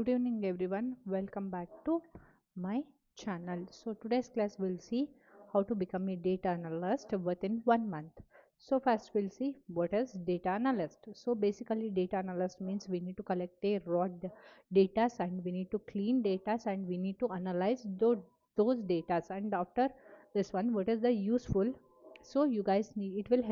Good evening everyone. Welcome back to my channel. So today's class will see how to become a data analyst within 1 month. So first we'll see what is data analyst. So basically data analyst means we need to collect a data and we need to clean data and we need to analyze those data, and after this one what is the useful. So you guys need, it will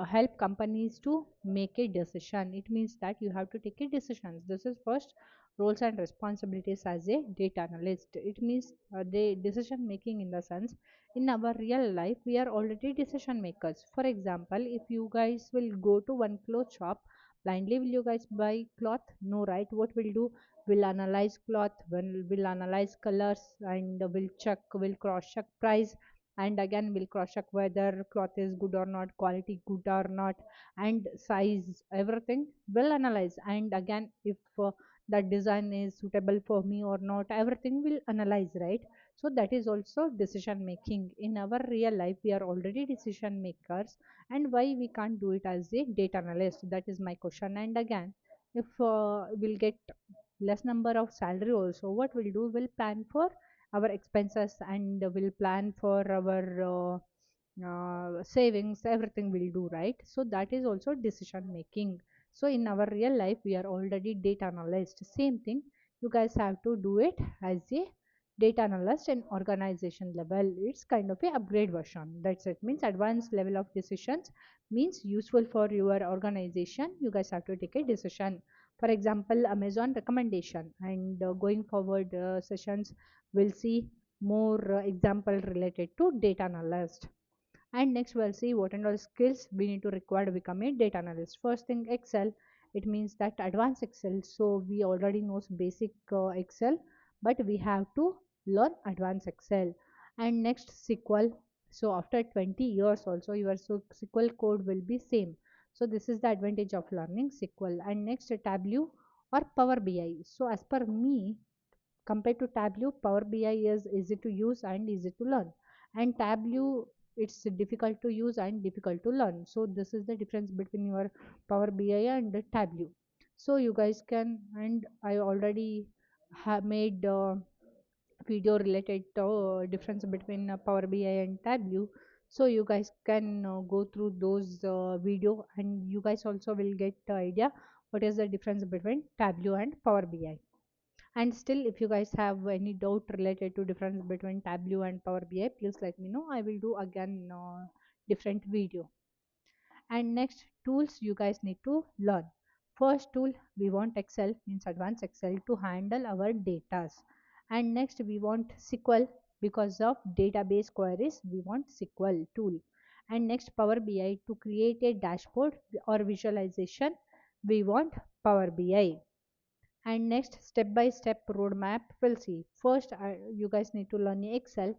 help companies to make a decision. It means that you have to take a decisions. This is first roles and responsibilities as a data analyst. It means the decision making, in the sense in our real life we are already decision makers. For example, if you guys will go to one cloth shop, blindly will you guys buy cloth? No, right? What we'll do, we'll analyze cloth, will analyze colors, and will cross check price, and again we'll cross check whether cloth is good or not, quality good or not, and size, everything will analyze. And again, if that design is suitable for me or not, everything will analyze, right? So that is also decision making. In our real life we are already decision makers, and why we can't do it as a data analyst? That is my question. And again, if we'll get less number of salary also, what we'll do, we'll plan for our expenses and will plan for our savings, everything will do, right? So that is also decision making. So in our real life we are already data analyst. Same thing, you guys have to do it as a data analyst in organization level. It's kind of a upgrade version. That's it, means advanced level of decisions, means useful for your organization. You guys have to take a decision. For example, Amazon recommendation, and going forward sessions we'll see more example related to data analyst. And next we'll see what and all skills we need to require to become a data analyst. First thing, Excel. It means that advanced Excel, so we already knows basic Excel, but we have to learn advanced Excel. And next, SQL. So after 20 years also your SQL code will be same. So this is the advantage of learning SQL. And next, Tableau or Power BI. So as per me, compared to Tableau, Power BI is easy to use and easy to learn, and Tableau, it's difficult to use and difficult to learn. So this is the difference between your Power BI and the Tableau. So you guys can, and I already have made video related to difference between Power BI and Tableau. So you guys can go through those video, and you guys also will get the idea what is the difference between Tableau and Power BI. And still, if you guys have any doubt related to difference between Tableau and Power BI, please let me know. I will do again different video. And next, tools you guys need to learn. First tool, we want Excel, means advanced Excel to handle our datas. And next we want SQL, because of database queries we want SQL tool. And next, Power BI to create a dashboard or visualization we want Power BI. And next, step by step roadmap we'll see. First you guys need to learn Excel.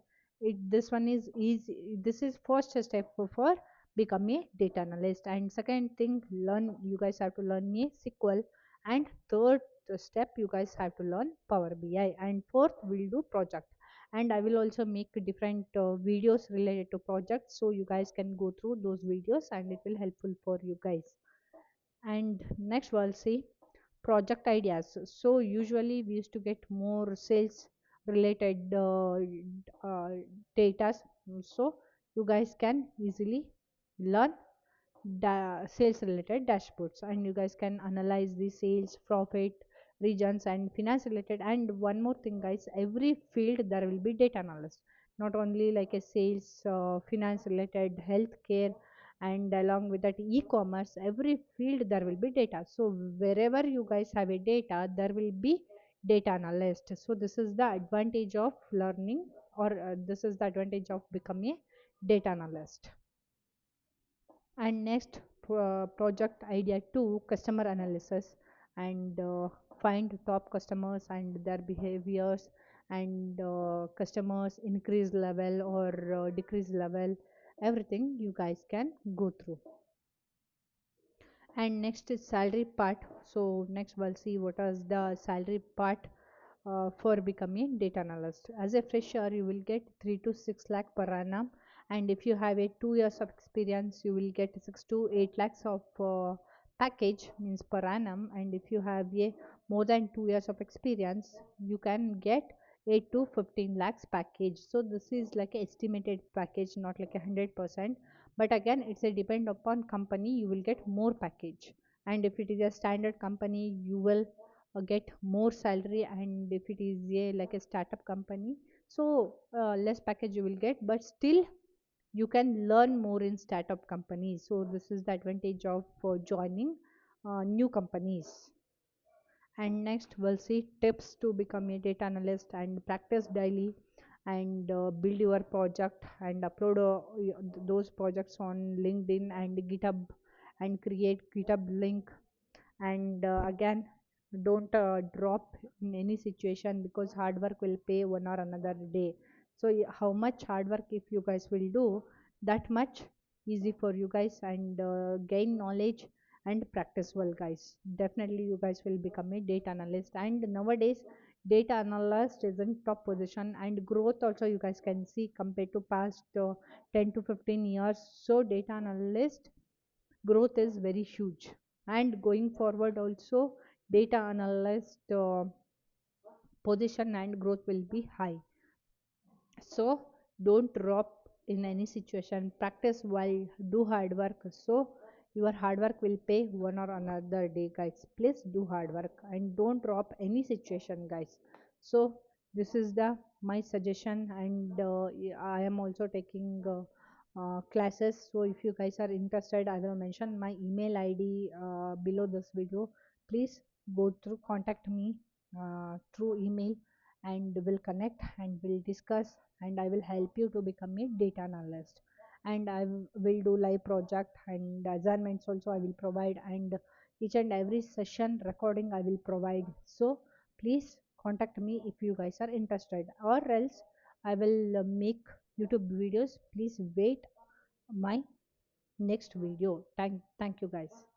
This one is easy. This is first step for become a data analyst. And second thing, learn, you guys have to learn a SQL. And third step, you guys have to learn Power BI. And fourth, we'll do project, and I will also make different videos related to projects, so you guys can go through those videos and it will helpful for you guys. And next we'll see project ideas. So usually we used to get more sales related data. So you guys can easily learn sales related dashboards, and you guys can analyze the sales, profit, regions, and finance related. And one more thing guys, every field there will be data analyst, not only like a sales, finance related, healthcare, and along with that e-commerce, every field there will be data. So wherever you guys have a data, there will be data analyst. So this is the advantage of learning, or this is the advantage of becoming a data analyst. And next, project idea 2, customer analysis, and find top customers and their behaviors, and customers increase level or decrease level, everything you guys can go through. And next is salary part. So next we'll see what is the salary part for becoming data analyst. As a fresher you will get 3 to 6 lakh per annum, and if you have a 2 years of experience you will get 6 to 8 lakhs of package, means per annum. And if you have a more than 2 years of experience, you can get 8 to 15 lakhs package. So this is like a estimated package, not like 100%, but again it's a depend upon company, you will get more package. And if it is a standard company, you will get more salary, and if it is a like a startup company, so less package you will get, but still you can learn more in startup companies. So this is the advantage of joining new companies. And next we'll see tips to become a data analyst and practice daily, and build your project and upload those projects on LinkedIn and GitHub, and create GitHub link. And again, don't drop in any situation, because hard work will pay one or another day. So how much hard work if you guys will do, that much easy for you guys, and gain knowledge and practice well guys. Definitely you guys will become a data analyst. And nowadays data analyst is in top position, and growth also you guys can see compared to past 10 to 15 years. So data analyst growth is very huge, and going forward also data analyst position and growth will be high. So don't drop in any situation, practice while do hard work, so your hard work will pay one or another day guys. Please do hard work and don't drop any situation guys. So this is the my suggestion. And I am also taking classes, so if you guys are interested, I will mention my email ID below this video. Please go through, contact me through email, and we'll connect and we'll discuss, and I will help you to become a data analyst. And I will do live project and assignments also I will provide, and each and every session recording I will provide. So please contact me if you guys are interested, or else I will make YouTube videos. Please wait my next video. Thank you guys.